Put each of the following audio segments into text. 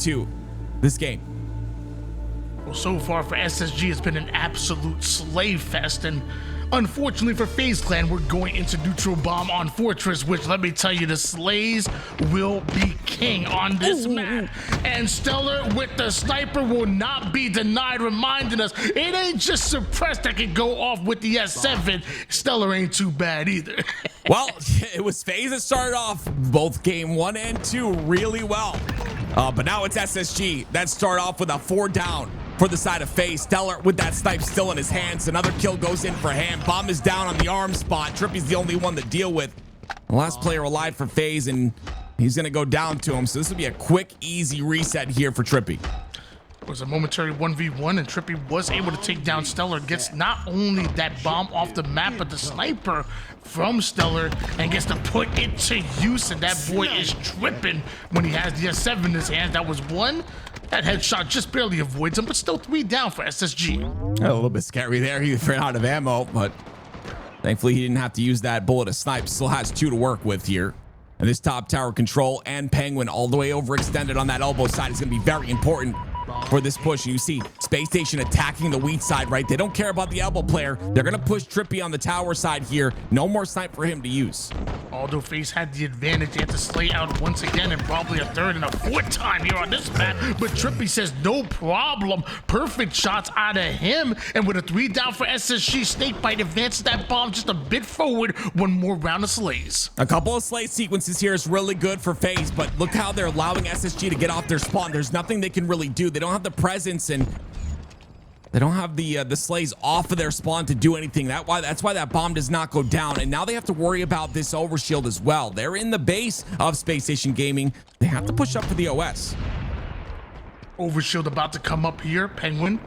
to this game. Well, so far for SSG, it's been an absolute slave fest, and unfortunately for FaZe Clan, we're going into neutral bomb on Fortress, which, let me tell you, the slays will be king on this map. And Stellar with the sniper will not be denied, reminding us it ain't just suppressed that can go off with the S7. Stellar ain't too bad either. Well, it was FaZe that started off both game 1 and 2 really well. But now it's SSG that start off with a 4 down for the side of FaZe. Stellar with that snipe still in his hands. Another kill goes in for him. Bomb is down on the arm spot. Trippy's the only one to deal with. The last player alive for FaZe, and he's going to go down to him. So this will be a quick, easy reset here for Trippy. It was a momentary 1v1, and Trippy was able to take down Stellar. Gets not only that bomb off the map, but the sniper from Stellar, and gets to put it to use. And that boy is tripping when he has the S7 in his hands. That was one. That headshot just barely avoids him, but still 3 down for SSG. A little bit scary there. He ran out of ammo, but thankfully he didn't have to use that bullet to snipe. Still has 2 to work with here. And this top tower control and Penguin all the way overextended on that elbow side is going to be very important for this push. You see Space Station attacking the wheat side, right? They don't care about the elbow player. They're going to push Trippy on the tower side here. No more snipe for him to use. Although FaZe had the advantage, they had to slay out once again, and probably a 3rd and a 4th time here on this map. But Trippy says no problem. Perfect shots out of him. And with a 3 down for SSG, Snakebite advances that bomb just a bit forward. One more round of slays. A couple of slay sequences here is really good for FaZe, but look how they're allowing SSG to get off their spawn. There's nothing they can really do. They don't have the presence, and they don't have the slays off of their spawn to do anything. That's why that bomb does not go down. And now they have to worry about this overshield as well. They're in the base of Space Station Gaming. They have to push up for the OS. Overshield about to come up here. Penguin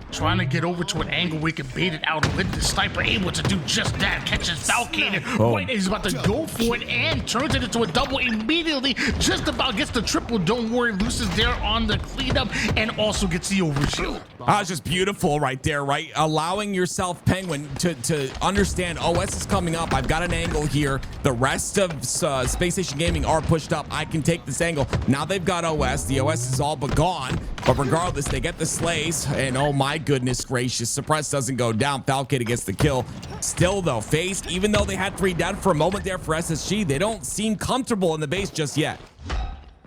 trying to get over to an angle we can bait it out with. The sniper able to do just that. Catches Falcon. Right, he's about to go for it and turns it into a double immediately. Just about gets the triple. Don't worry, loses there on the cleanup and also gets the overshield. It's just beautiful right there, right? Allowing yourself, Penguin, to understand OS is coming up. I've got an angle here. The rest of Space Station Gaming are pushed up. I can take this angle. Now they've got OS. The OS is all but gone. But regardless, they get the slays. And oh my goodness gracious, Suppress doesn't go down. Falcon gets the kill. Still though, FaZe, even though they had 3 down for a moment there for SSG, they don't seem comfortable in the base just yet.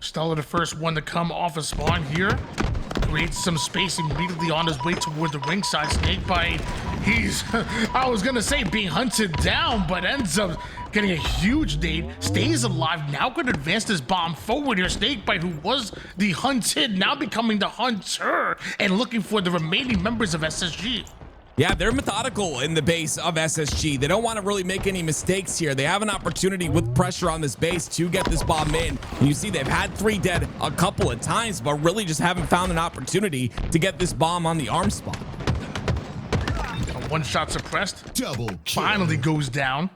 Stellar, the first one to come off a spawn here. Creates some space immediately on his way toward the ringside. Snakebite, he's, I was gonna say being hunted down, but ends up getting a huge nade. Stays alive, now could advance this bomb forward here. Snakebite, who was the hunted, now becoming the hunter and looking for the remaining members of SSG. Yeah, they're methodical in the base of SSG. They don't want to really make any mistakes here. They have an opportunity with pressure on this base to get this bomb in. And you see they've had 3 dead a couple of times, but really just haven't found an opportunity to get this bomb on the arm spot. A 1-shot suppressed. Double kill. Finally goes down.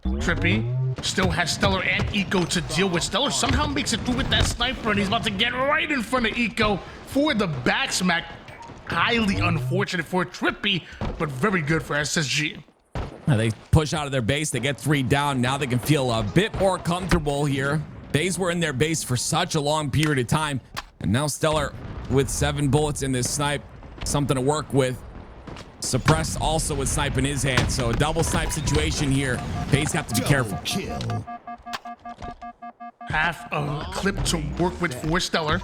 Trippy still has Stellar and Eco to deal with. Stellar somehow makes it through with that sniper, and he's about to get right in front of Eco for the back smack. Highly unfortunate for Trippy, but very good for SSG. They push out of their base. They get 3 down. Now they can feel a bit more comfortable here. FaZe were in their base for such a long period of time. And now Stellar with 7 bullets in this snipe. Something to work with. Suppress also with snipe in his hand. So a double snipe situation here. FaZe have to be careful. Kill. Half a clip to work with for Stellar.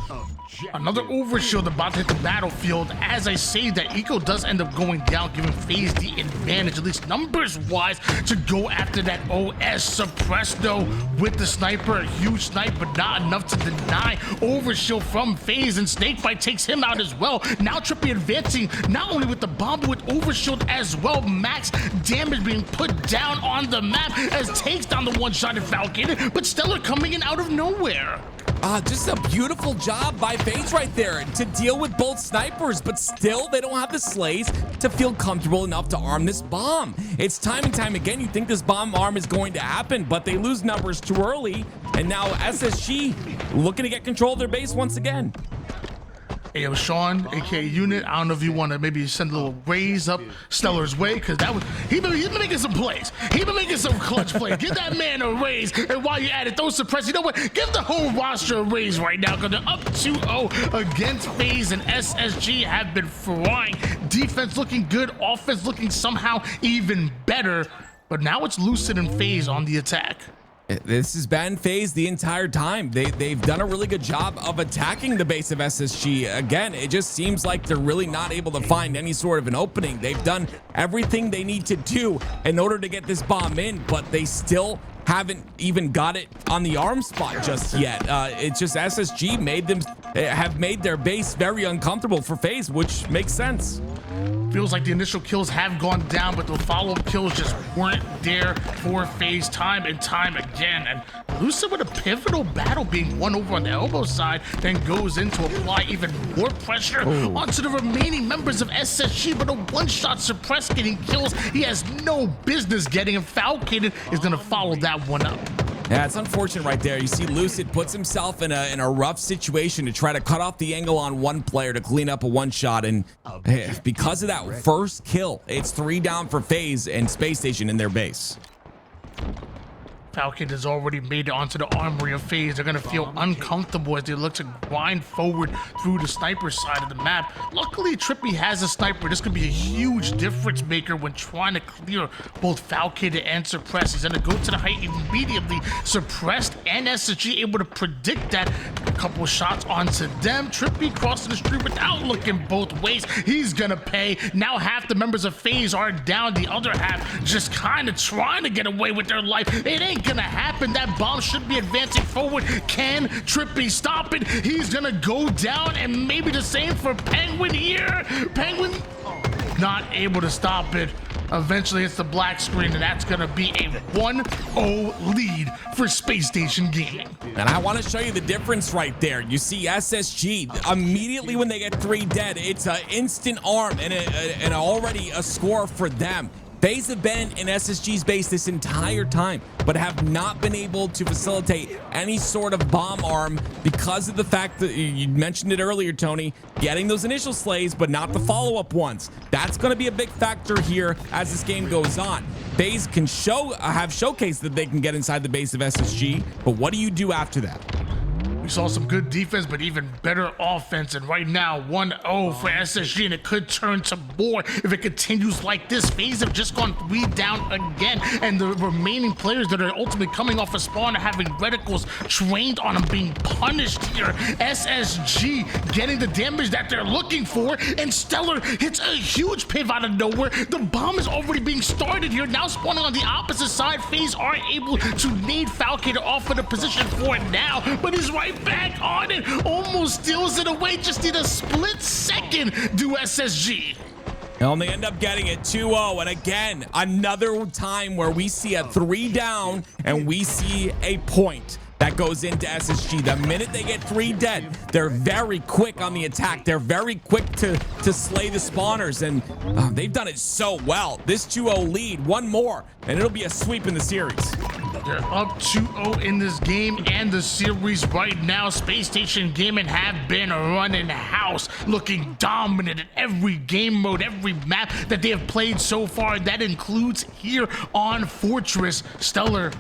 Another overshield about to hit the battlefield. As I say that, Eco does end up going down, giving FaZe the advantage, at least numbers-wise, to go after that OS. Suppress, though, with the sniper. A huge snipe, but not enough to deny. Overshield from FaZe, and Snakebite takes him out as well. Now Trippy advancing, not only with the bomb, but with overshield as well. Max damage being put down on the map as takes down the 1-shot Falcon, but Stellar coming in out of nowhere. Just a beautiful job by FaZe right there to deal with both snipers, but still they don't have the slays to feel comfortable enough to arm this bomb. It's time and time again, you think this bomb arm is going to happen, but they lose numbers too early, and now SSG looking to get control of their base once again. Hey, yo, Sean, aka Unit, I don't know if you want to maybe send a little raise up Stellar's way, because he's been making some plays. He's been making some clutch plays. Give that man a raise, and while you're at it, don't suppress. You know what? Give the whole roster a raise right now, because they're up 2-0 against FaZe, and SSG have been flying. Defense looking good, offense looking somehow even better, but now it's Lucid and FaZe on the attack. This has been FaZe the entire time. They've done a really good job of attacking the base of SSG. Again, it just seems like they're really not able to find any sort of an opening. They've done everything they need to do in order to get this bomb in, but they still haven't even got it on the arm spot just yet. It's just SSG have made their base very uncomfortable for FaZe, which makes sense. Feels like the initial kills have gone down, but the follow-up kills just weren't there for FaZe time and time again. And Lucid with a pivotal battle being won over on the elbow side, then goes in to apply even more pressure onto the remaining members of SSG, but a one-shot suppress getting kills he has no business getting, and Falcated is going to follow that one up. Yeah, it's unfortunate right there. You see Lucid puts himself in a rough situation to try to cut off the angle on one player to clean up a one-shot, and because of that first kill, it's 3 down for FaZe and Space Station in their base. Falcon has already made it onto the armory of FaZe. They're going to feel uncomfortable as they look to grind forward through the sniper side of the map. Luckily, Trippy has a sniper. This could be a huge difference maker when trying to clear both Falcon and Suppress. He's going to go to the height immediately. Suppressed and SSG able to predict that. A couple shots onto them. Trippy crossing the street without looking both ways. He's going to pay. Now half the members of FaZe are down. The other half just kind of trying to get away with their life. It ain't gonna happen. That bomb should be advancing forward. Can Trippy stop it? He's gonna go down, and maybe the same for Penguin here. Penguin not able to stop it. Eventually it's the black screen, and that's gonna be a 1-0 lead for Space Station Gaming. And I want to show you the difference right there. You see SSG, immediately when they get 3 dead, it's an instant arm and already a score for them. FaZe have been in SSG's base this entire time, but have not been able to facilitate any sort of bomb arm because of the fact that you mentioned it earlier, Tony, getting those initial slays, but not the follow-up ones. That's going to be a big factor here as this game goes on. FaZe can have showcased that they can get inside the base of SSG, but what do you do after that? We saw some good defense, but even better offense, and right now 1-0 for SSG, and it could turn to more if it continues like this. FaZe have just gone 3 down again, and the remaining players that are ultimately coming off a spawn are having reticles trained on them, being punished here. SSG getting the damage that they're looking for, and Stellar hits a huge pivot out of nowhere. The bomb is already being started here, now spawning on the opposite side. FaZe are able to nade Falcator off of the position for it now, but he's right back on it, almost steals it away. Just need a split second. Do SSG. And they end up getting it 2-0, and again, another time where we see a 3 down and we see a point that goes into SSG. The minute they get 3 dead, they're very quick on the attack. They're very quick to slay the spawners, and they've done it so well. This 2-0 lead, one more, and it'll be a sweep in the series. They're up 2-0 in this game and the series right now. Space Station Gaming have been running house, looking dominant in every game mode, every map that they have played so far. That includes here on Fortress. Stellar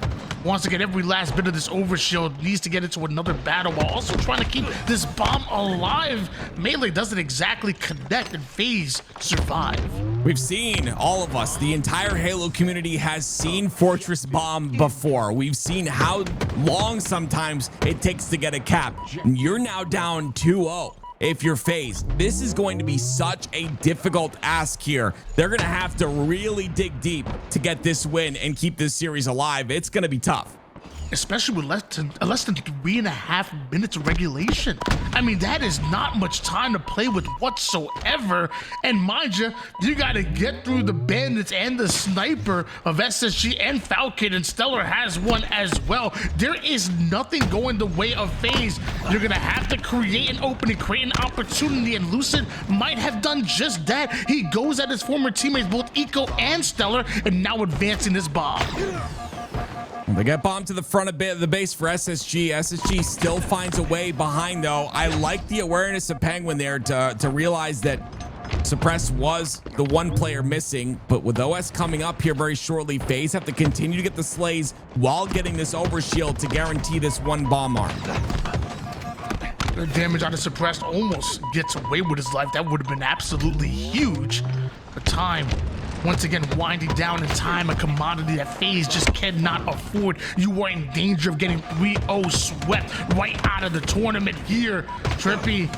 wants to get every last bit of this overshield, needs to get into another battle while also trying to keep this bomb alive. Melee doesn't exactly connect, and FaZe survive. We've seen, all of us, the entire Halo community has seen Fortress Bomb before. We've seen how long sometimes it takes to get a cap. You're now down 2-0. If you're FaZe, this is going to be such a difficult ask here. They're going to have to really dig deep to get this win and keep this series alive. It's going to be tough. Especially with less than 3.5 minutes of regulation. I mean, that is not much time to play with whatsoever. And mind you, you got to get through the bandits and the sniper of SSG and Falcon, and Stellar has one as well. There is nothing going the way of FaZe. You're going to have to create an opening, create an opportunity, and Lucid might have done just that. He goes at his former teammates, both Eco and Stellar, and now advancing this bomb. They get bombed to the front of the base for SSG. SSG still finds a way behind, though. I like the awareness of Penguin there to realize that Suppress was the one player missing, but with OS coming up here very shortly, FaZe have to continue to get the slays while getting this overshield to guarantee this one bomb arm. The damage on the Suppressed almost gets away with his life. That would have been absolutely huge. The time, once again, winding down in time, a commodity that FaZe just cannot afford. You are in danger of getting 3-0 swept right out of the tournament here. Trippy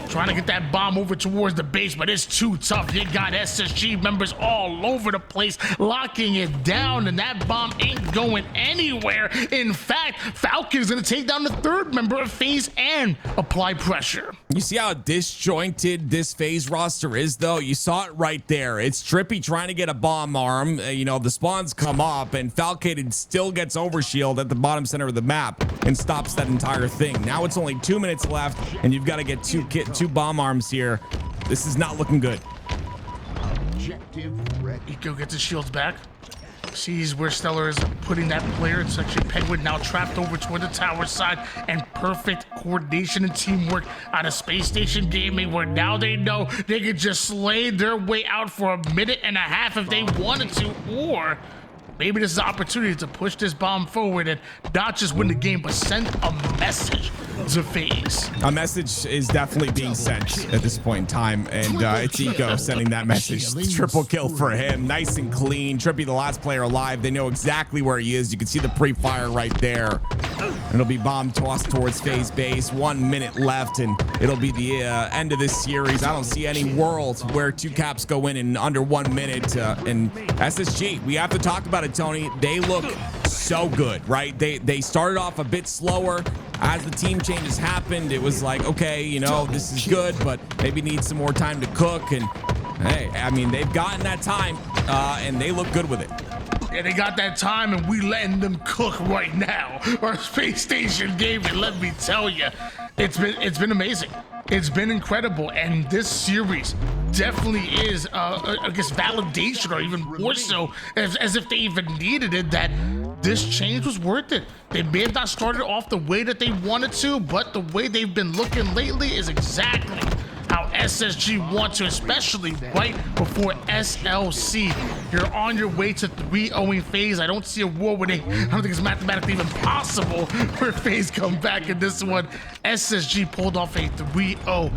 trying to get that bomb over towards the base, but it's too tough. You got SSG members all over the place, locking it down, and that bomb ain't going anywhere. In fact, Falcon's gonna take down the third member of FaZe and apply pressure. You see how disjointed this FaZe roster is, though? You saw it right there. It's Trippy trying to get a bomb arm. You know, the spawns come up, and Falcated still gets overshield at the bottom center of the map and stops that entire thing. Now it's only 2 minutes left, and you've got to get two bomb arms here. This is not looking good. Eco gets his shields back. Sees where Stellar is putting that player. It's actually Penguin now trapped over toward the tower side, and perfect coordination and teamwork out of Space Station Gaming, where now they know they could just slay their way out for a minute and a half if they wanted to, or maybe this is an opportunity to push this bomb forward and not just win the game, but send a message to FaZe. A message is definitely being sent at this point in time, and it's Eco sending that message. Triple kill for him, nice and clean. Trippy, the last player alive. They know exactly where he is. You can see the pre-fire right there. It'll be bomb tossed towards FaZe base. 1 minute left, and it'll be the end of this series. I don't see any world where two caps go in under 1 minute. And SSG, we have to talk about it, Tony. They look so good, right? They started off a bit slower. As the team changes happened, it was like, okay, you know, this is good, but maybe need some more time to cook. And hey, I mean, they've gotten that time, and they look good with it. Yeah, they got that time, and we letting them cook right now. Our Space Station Gaming, let me tell you, it's been amazing. It's been incredible, and this series definitely is, I guess, validation, or even more so, as if they even needed it, that this change was worth it. They may have not started off the way that they wanted to, but the way they've been looking lately is exactly how SSG wants to, especially right before SLC. You're on your way to 3-0 FaZe. I don't see a world where I don't think it's mathematically even possible where FaZe come back in this one. SSG pulled off a 3-0